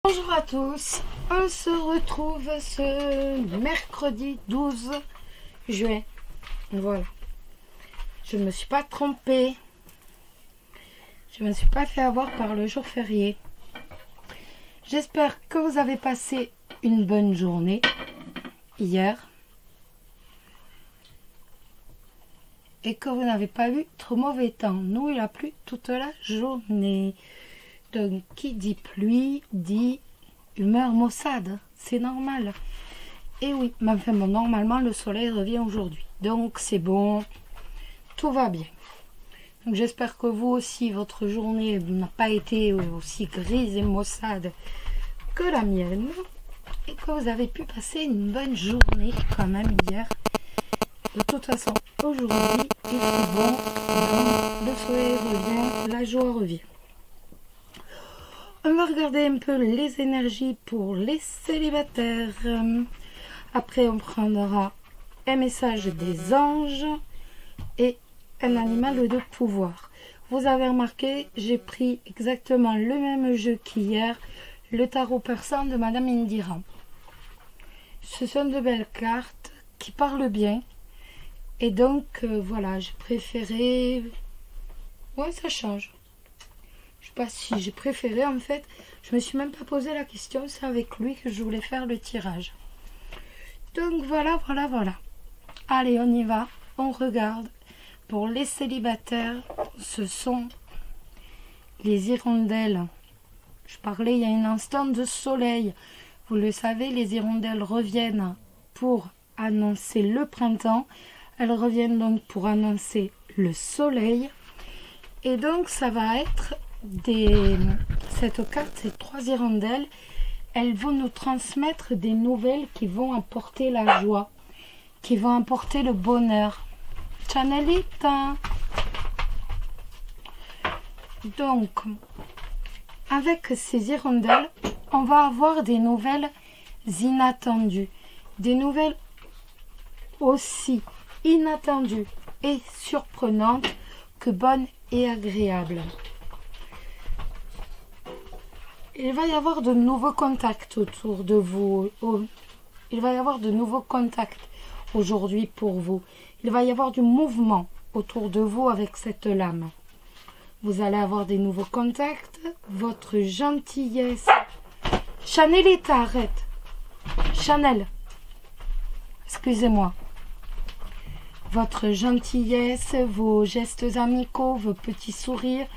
Bonjour à tous, on se retrouve ce mercredi 12 juin. Voilà, je ne me suis pas trompée, je ne me suis pas fait avoir par le jour férié. J'espère que vous avez passé une bonne journée hier et que vous n'avez pas eu trop mauvais temps. Nous, il a plu toute la journée. Donc, qui dit pluie, dit humeur maussade. C'est normal. Et oui, mais enfin bon, normalement, le soleil revient aujourd'hui. Donc, c'est bon. Tout va bien. Donc, j'espère que vous aussi, votre journée n'a pas été aussi grise et maussade que la mienne. Et que vous avez pu passer une bonne journée quand même hier. De toute façon, aujourd'hui, il est bon. Donc, le soleil revient, la joie revient. On va regarder un peu les énergies pour les célibataires. Après, on prendra un message des anges et un animal de pouvoir. Vous avez remarqué, j'ai pris exactement le même jeu qu'hier, le tarot persan de Madame Indira. Ce sont de belles cartes qui parlent bien. Et donc, voilà, j'ai préféré... Ouais, ça change. Je sais pas si j'ai préféré, en fait. Je me suis même pas posé la question. C'est avec lui que je voulais faire le tirage. Donc, voilà. Allez, on y va. On regarde. Pour les célibataires, ce sont les hirondelles. Je parlais il y a un instant de soleil. Vous le savez, les hirondelles reviennent pour annoncer le printemps. Elles reviennent donc pour annoncer le soleil. Et donc, ça va être cette carte, ces trois hirondelles, elles vont nous transmettre des nouvelles qui vont apporter la joie, qui vont apporter le bonheur. Chanelita. Donc, avec ces hirondelles, on va avoir des nouvelles inattendues, des nouvelles aussi inattendues et surprenantes que bonnes et agréables. Il va y avoir de nouveaux contacts autour de vous. Il va y avoir de nouveaux contacts aujourd'hui pour vous. Il va y avoir du mouvement autour de vous avec cette lame. Vous allez avoir des nouveaux contacts. Votre gentillesse. Chanelita, arrête. Chanel. Excusez-moi. Votre gentillesse, vos gestes amicaux, vos petits sourires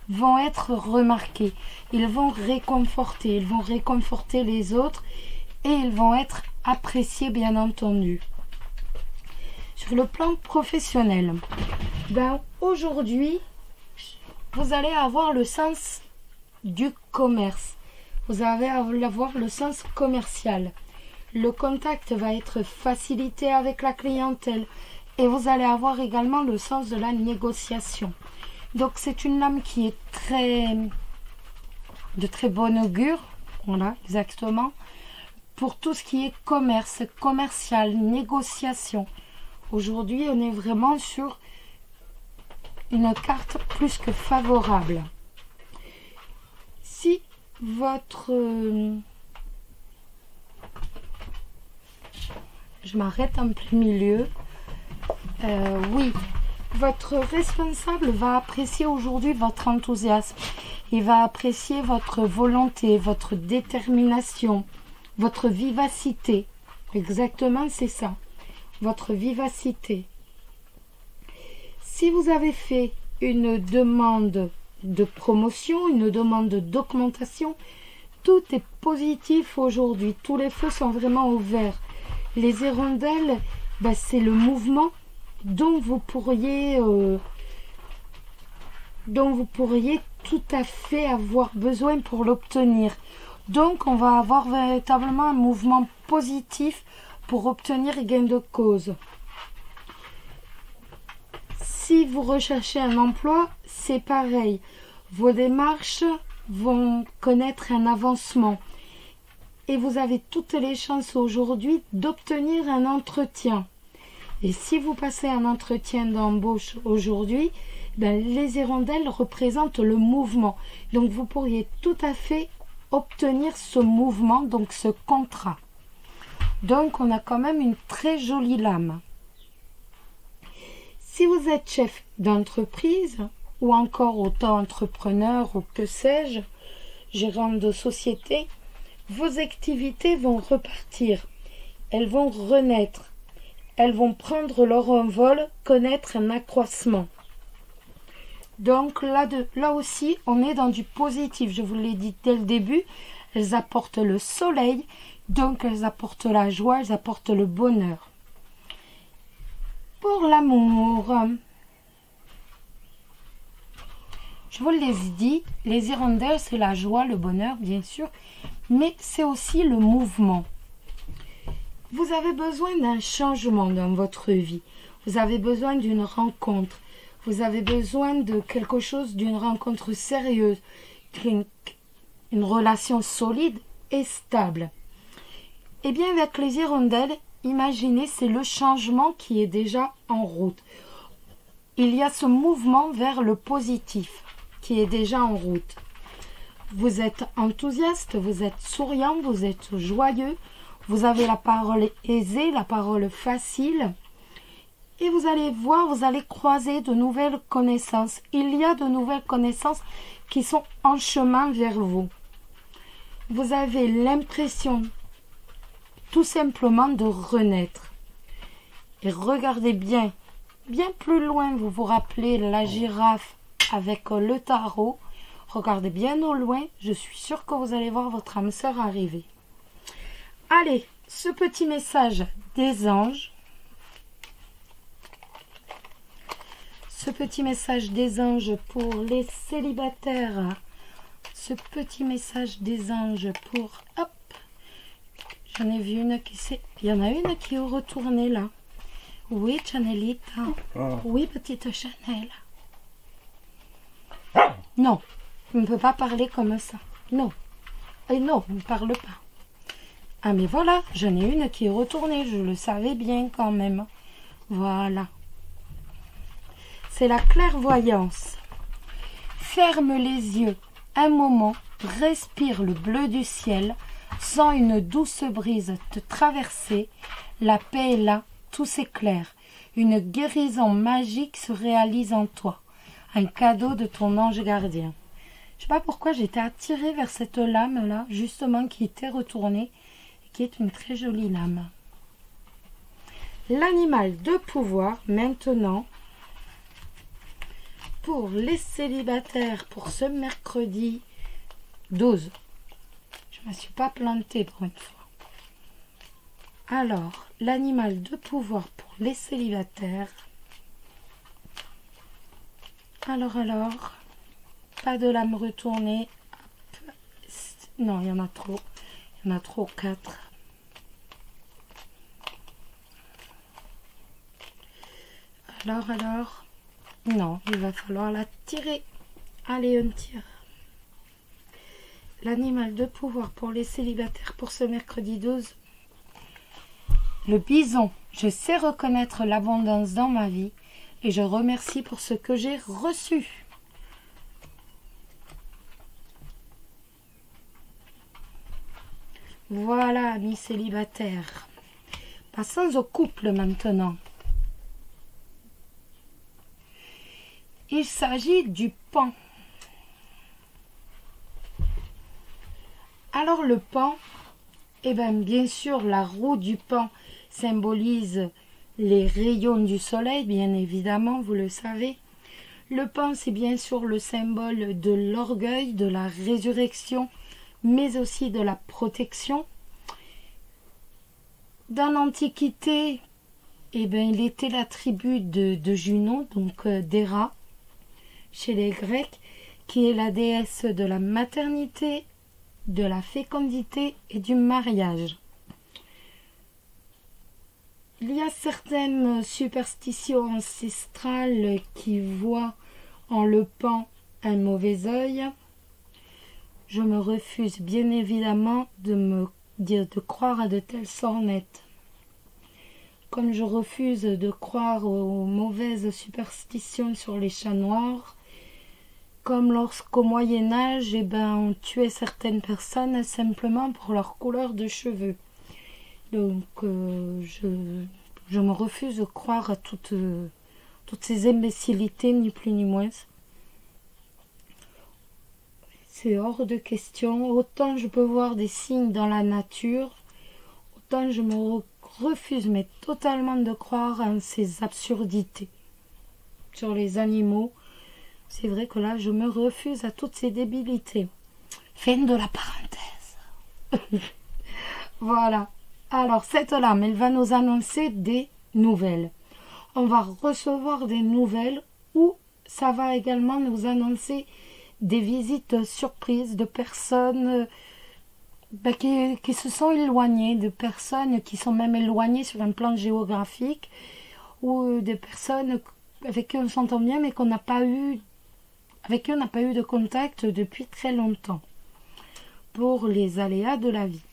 vont être remarqués. Ils vont réconforter les autres et ils vont être appréciés, bien entendu. Sur le plan professionnel, aujourd'hui, vous allez avoir le sens du commerce. Vous allez avoir le sens commercial. Le contact va être facilité avec la clientèle et vous allez avoir également le sens de la négociation. Donc, c'est une lame qui est de très bon augure. Voilà, exactement. Pour tout ce qui est commerce, commercial, négociation. Aujourd'hui, on est vraiment sur une carte plus que favorable. Si votre... Je m'arrête en plein milieu. Oui. Votre responsable va apprécier aujourd'hui votre enthousiasme. Il va apprécier votre volonté, votre détermination, votre vivacité. Exactement, c'est ça. Votre vivacité. Si vous avez fait une demande de promotion, une demande d'augmentation, tout est positif aujourd'hui. Tous les feux sont vraiment au vert. Les hirondelles, c'est le mouvement dont vous pourriez tout à fait avoir besoin pour l'obtenir. Donc, on va avoir véritablement un mouvement positif pour obtenir gain de cause. Si vous recherchez un emploi, c'est pareil. Vos démarches vont connaître un avancement. Et vous avez toutes les chances aujourd'hui d'obtenir un entretien. Et si vous passez un entretien d'embauche aujourd'hui, les hirondelles représentent le mouvement. Donc vous pourriez tout à fait obtenir ce mouvement, donc ce contrat. Donc on a quand même une très jolie lame. Si vous êtes chef d'entreprise ou encore auto-entrepreneur ou que sais-je, gérant de société, vos activités vont repartir, elles vont renaître, elles vont prendre leur envol, connaître un accroissement. Donc là aussi, on est dans du positif. Je vous l'ai dit dès le début, elles apportent le soleil, donc elles apportent la joie, elles apportent le bonheur. Pour l'amour, je vous l'ai dit, les hirondelles, c'est la joie, le bonheur, bien sûr, mais c'est aussi le mouvement. Vous avez besoin d'un changement dans votre vie. Vous avez besoin d'une rencontre. Vous avez besoin de quelque chose, d'une rencontre sérieuse, une relation solide et stable. Eh bien, avec les hirondelles, imaginez, c'est le changement qui est déjà en route. Il y a ce mouvement vers le positif qui est déjà en route. Vous êtes enthousiaste, vous êtes souriant, vous êtes joyeux, vous avez la parole aisée, la parole facile. Et vous allez voir, vous allez croiser de nouvelles connaissances. Il y a de nouvelles connaissances qui sont en chemin vers vous. Vous avez l'impression tout simplement de renaître. Et regardez bien, bien plus loin, vous vous rappelez la girafe avec le tarot. Regardez bien au loin, je suis sûre que vous allez voir votre âme sœur arriver. Allez, ce petit message des anges. Ce petit message des anges pour les célibataires. Ce petit message des anges pour... Hop, j'en ai vu une qui s'est... Il y en a une qui est retournée là. Oui, Chanelita. Oui, petite Chanel. Non, on ne peut pas parler comme ça. Non. Et non, on ne parle pas. Ah, mais voilà, j'en ai une qui est retournée. Je le savais bien quand même. Voilà. C'est la clairvoyance. Ferme les yeux un moment, respire le bleu du ciel, sens une douce brise te traverser, la paix est là, tout s'éclaire, une guérison magique se réalise en toi, un cadeau de ton ange gardien. Je ne sais pas pourquoi j'étais attirée vers cette lame-là, justement qui était retournée, et qui est une très jolie lame. L'animal de pouvoir, maintenant, pour les célibataires, pour ce mercredi 12. Je ne me suis pas plantée pour une fois. Alors, l'animal de pouvoir pour les célibataires. Alors, pas de lame retournée. Non, il y en a trop. Il y en a trop, 4. Alors, non, il va falloir la tirer. Allez, on tire. L'animal de pouvoir pour les célibataires pour ce mercredi 12. Le bison. Je sais reconnaître l'abondance dans ma vie et je remercie pour ce que j'ai reçu. Voilà, amis célibataires. Passons au couple maintenant. Il s'agit du pan. Alors le pan, eh bien sûr, la roue du pan symbolise les rayons du soleil, bien évidemment, vous le savez. Le pan, c'est bien sûr le symbole de l'orgueil, de la résurrection, mais aussi de la protection. Dans l'Antiquité, eh bien, il était l'attribut de Junon, donc d'Héra, chez les Grecs, qui est la déesse de la maternité, de la fécondité et du mariage. Il y a certaines superstitions ancestrales qui voient en le pan un mauvais œil. Je me refuse bien évidemment de croire à de telles sornettes. Comme je refuse de croire aux mauvaises superstitions sur les chats noirs, comme lorsqu'au Moyen-Âge, eh ben, on tuait certaines personnes simplement pour leur couleur de cheveux. Donc, je me refuse de croire à toutes ces imbécilités, ni plus ni moins. C'est hors de question. Autant je peux voir des signes dans la nature, autant je me refuse mais totalement de croire en ces absurdités sur les animaux. C'est vrai que là, je me refuse à toutes ces débilités. Fin de la parenthèse. Voilà. Alors, cette lame, elle va nous annoncer des nouvelles. On va recevoir des nouvelles ou ça va également nous annoncer des visites surprises de personnes qui se sont éloignées, de personnes qui sont même éloignées sur un plan géographique ou des personnes avec qui on s'entend bien mais avec qui on n'a pas eu de contact depuis très longtemps pour les aléas de la vie.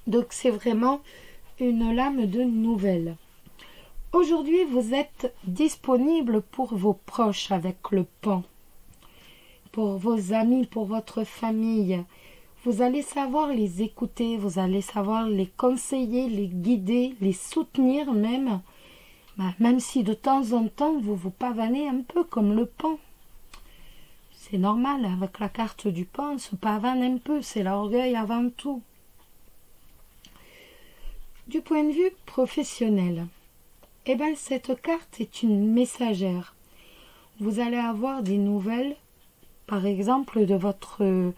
Donc c'est vraiment une lame de nouvelles. Aujourd'hui, vous êtes disponible pour vos proches avec le pan, pour vos amis, pour votre famille. Vous allez savoir les écouter, vous allez savoir les conseiller, les guider, les soutenir même. Même si de temps en temps, vous vous pavanez un peu comme le pan. C'est normal, avec la carte du pan, on se pavane un peu, c'est l'orgueil avant tout. Du point de vue professionnel, eh bien, cette carte est une messagère. Vous allez avoir des nouvelles, par exemple, de votre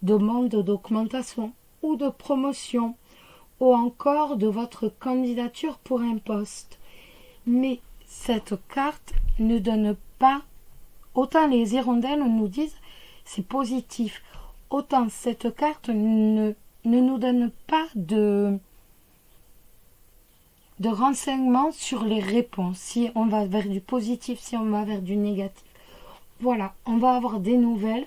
demande d'augmentation ou de promotion, ou encore de votre candidature pour un poste. Mais cette carte ne donne pas, autant les hirondelles nous disent c'est positif, autant cette carte ne nous donne pas de renseignements sur les réponses, si on va vers du positif, si on va vers du négatif. Voilà, on va avoir des nouvelles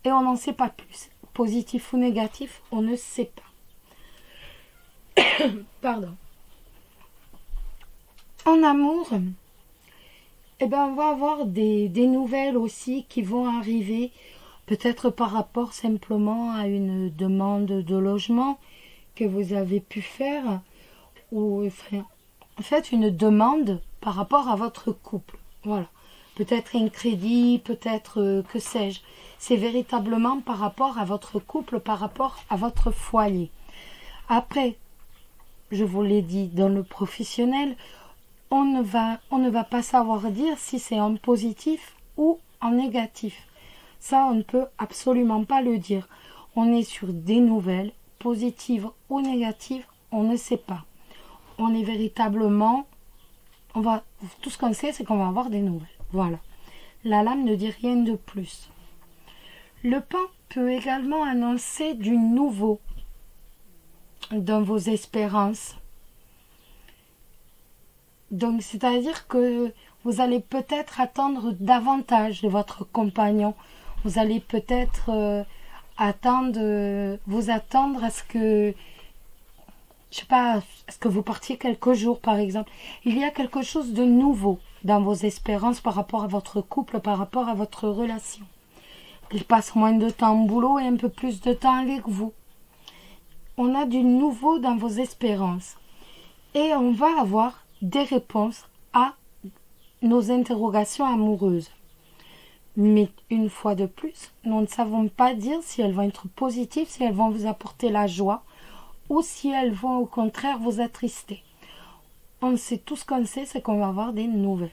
et on n'en sait pas plus. Positif ou négatif, on ne sait pas. Pardon. En amour, eh ben, on va avoir des nouvelles aussi qui vont arriver, peut-être par rapport simplement à une demande de logement que vous avez pu faire, ou en fait une demande par rapport à votre couple. Voilà. Peut-être un crédit, peut-être que sais-je. C'est véritablement par rapport à votre couple, par rapport à votre foyer. Après, je vous l'ai dit, dans le professionnel, on ne va pas savoir dire si c'est en positif ou en négatif. Ça, on ne peut absolument pas le dire. On est sur des nouvelles, positives ou négatives, on ne sait pas. On est véritablement, tout ce qu'on sait, c'est qu'on va avoir des nouvelles. Voilà. La lame ne dit rien de plus. Le pan peut également annoncer du nouveau dans vos espérances. Donc, c'est-à-dire que vous allez peut-être attendre davantage de votre compagnon. Vous allez peut-être vous attendre à ce que, je sais pas, est-ce que vous partiez quelques jours, par exemple. Il y a quelque chose de nouveau dans vos espérances par rapport à votre couple, par rapport à votre relation. Il passe moins de temps au boulot et un peu plus de temps avec vous. On a du nouveau dans vos espérances. Et on va avoir des réponses à nos interrogations amoureuses. Mais une fois de plus, nous ne savons pas dire si elles vont être positives, si elles vont vous apporter la joie, ou si elles vont au contraire vous attrister. On sait, tout ce qu'on sait, c'est qu'on va avoir des nouvelles.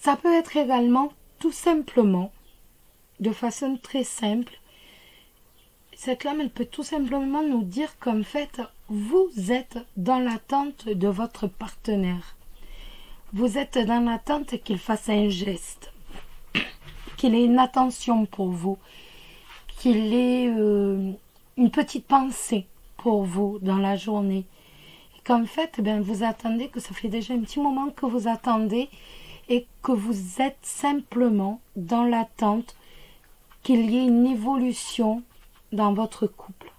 Ça peut être également tout simplement, de façon très simple, cette lame, elle peut tout simplement nous dire qu'en fait, vous êtes dans l'attente de votre partenaire. Vous êtes dans l'attente qu'il fasse un geste, qu'il ait une attention pour vous, qu'il ait une petite pensée pour vous dans la journée. Et qu'en fait, vous attendez, que ça fait déjà un petit moment que vous attendez et que vous êtes simplement dans l'attente qu'il y ait une évolution dans votre couple.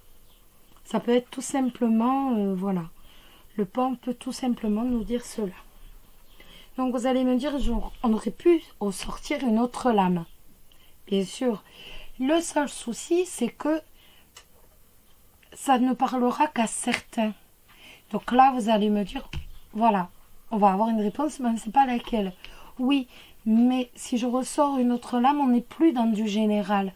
Ça peut être tout simplement, voilà. Le pan peut tout simplement nous dire cela. Donc vous allez me dire, on aurait pu sortir une autre lame. Bien sûr. Le seul souci, c'est que ça ne parlera qu'à certains. Donc là, vous allez me dire, voilà, on va avoir une réponse, mais on ne sait pas laquelle. Oui, mais si je ressors une autre lame, on n'est plus dans du général.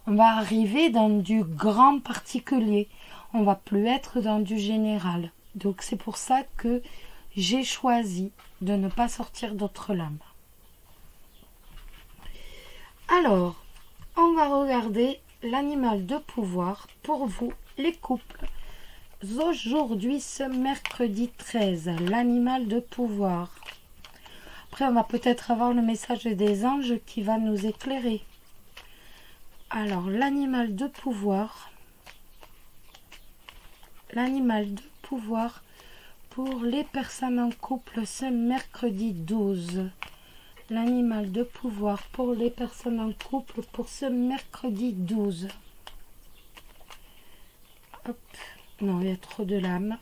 On va arriver dans du grand particulier. On va plus être dans du général. Donc c'est pour ça que j'ai choisi de ne pas sortir d'autres lames. Alors, on va regarder l'animal de pouvoir pour vous, les couples. Aujourd'hui, ce mercredi 13, l'animal de pouvoir. Après, on va peut-être avoir le message des anges qui va nous éclairer. Alors, l'animal de pouvoir. L'animal de pouvoir pour les personnes en couple ce mercredi 12. L'animal de pouvoir pour les personnes en couple pour ce mercredi 12. Hop. Non, il y a trop de lames.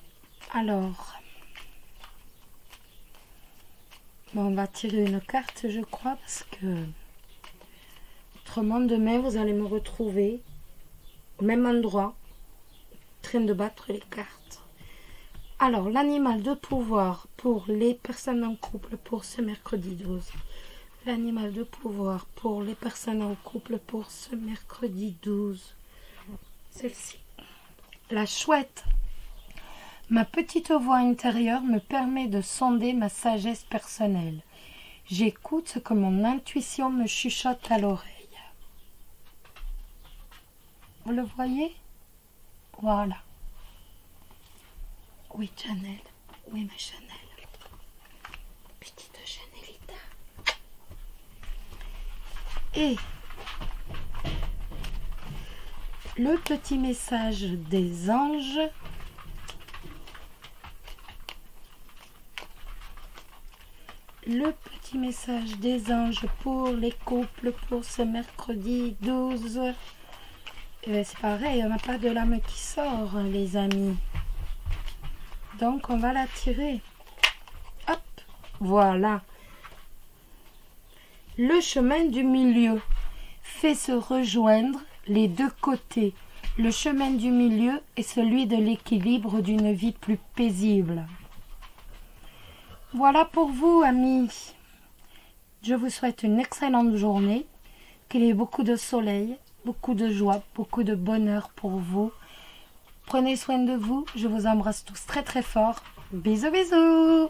Alors, bon, on va tirer une carte, je crois, parce que autrement, demain, vous allez me retrouver au même endroit, en train de battre les cartes. Alors, l'animal de pouvoir pour les personnes en couple pour ce mercredi 12. L'animal de pouvoir pour les personnes en couple pour ce mercredi 12. Celle-ci. La chouette. Ma petite voix intérieure me permet de sonder ma sagesse personnelle. J'écoute ce que mon intuition me chuchote à l'oreille. Vous le voyez? Voilà. Oui, Chanel. Oui, ma Chanel. Petite Chanelita. Et le petit message des anges. Le petit message des anges pour les couples pour ce mercredi 12. C'est pareil, on n'a pas de lame qui sort, les amis. Donc, on va la tirer. Hop, voilà. Le chemin du milieu fait se rejoindre les deux côtés. Le chemin du milieu est celui de l'équilibre d'une vie plus paisible. Voilà pour vous, amis. Je vous souhaite une excellente journée. Qu'il y ait beaucoup de soleil, beaucoup de joie, beaucoup de bonheur pour vous. Prenez soin de vous. Je vous embrasse tous très très fort. Bisous, bisous.